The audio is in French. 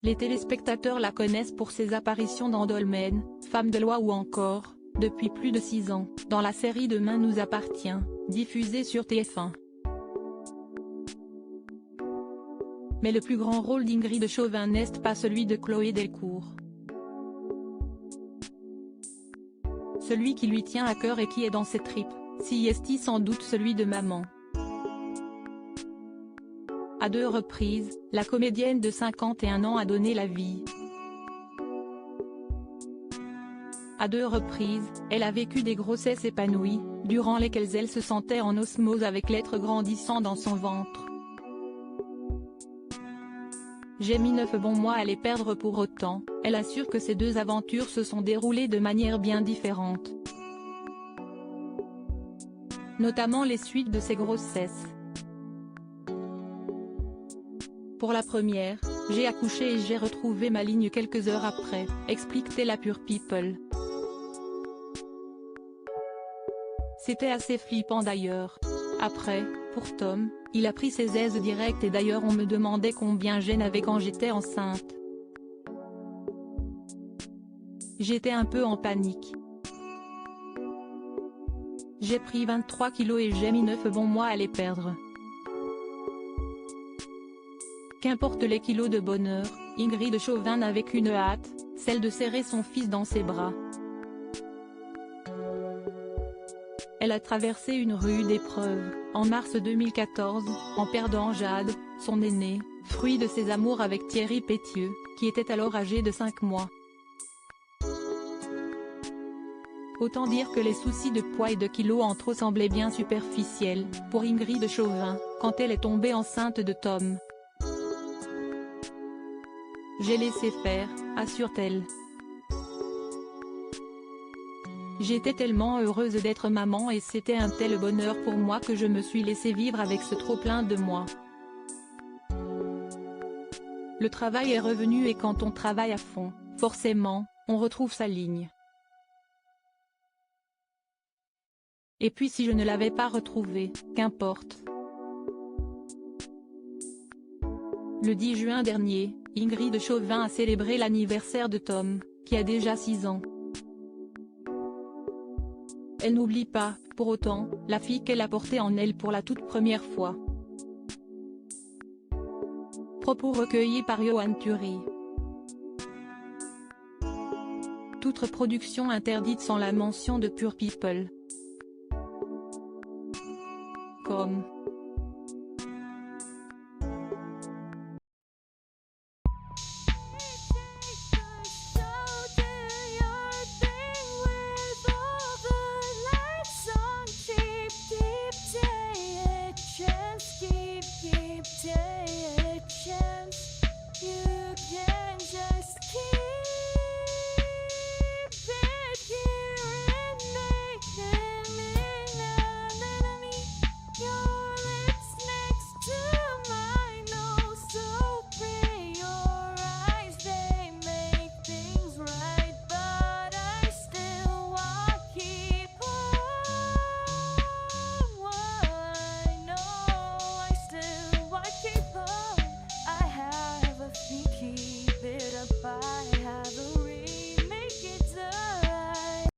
Les téléspectateurs la connaissent pour ses apparitions dans Dolmen, Femme de loi ou encore, depuis plus de 6 ans, dans la série Demain nous appartient, diffusée sur TF1. Mais le plus grand rôle d'Ingrid Chauvin n'est pas celui de Chloé Delcourt. Celui qui lui tient à cœur et qui est dans ses tripes, si est sans doute celui de maman. À 2 reprises, la comédienne de 51 ans a donné la vie. À 2 reprises, elle a vécu des grossesses épanouies, durant lesquelles elle se sentait en osmose avec l'être grandissant dans son ventre. J'ai mis 9 bons mois à les perdre pour autant, elle assure que ces 2 aventures se sont déroulées de manière bien différente. Notamment les suites de ces grossesses. Pour la première, j'ai accouché et j'ai retrouvé ma ligne quelques heures après, explique-t-elle à Pure People. C'était assez flippant d'ailleurs. Après, pour Tom, il a pris ses aises directes et d'ailleurs on me demandait combien j'en avais quand j'étais enceinte. J'étais un peu en panique. J'ai pris 23 kilos et j'ai mis 9 bons mois à les perdre. Qu'importe les kilos de bonheur, Ingrid Chauvin n'avait qu'une hâte, celle de serrer son fils dans ses bras. Elle a traversé une rude épreuve, en mars 2014, en perdant Jade, son aîné, fruit de ses amours avec Thierry Pétieux, qui était alors âgé de 5 mois. Autant dire que les soucis de poids et de kilos en trop semblaient bien superficiels, pour Ingrid Chauvin, quand elle est tombée enceinte de Tom. J'ai laissé faire, assure-t-elle. J'étais tellement heureuse d'être maman et c'était un tel bonheur pour moi que je me suis laissée vivre avec ce trop-plein de moi. Le travail est revenu et quand on travaille à fond, forcément, on retrouve sa ligne. Et puis si je ne l'avais pas retrouvée, qu'importe. Le 10 juin dernier, Ingrid Chauvin a célébré l'anniversaire de Tom, qui a déjà 6 ans. Elle n'oublie pas, pour autant, la fille qu'elle a portée en elle pour la toute première fois. Propos recueillis par Johan Thury. Toute reproduction interdite sans la mention de Pure People. Comme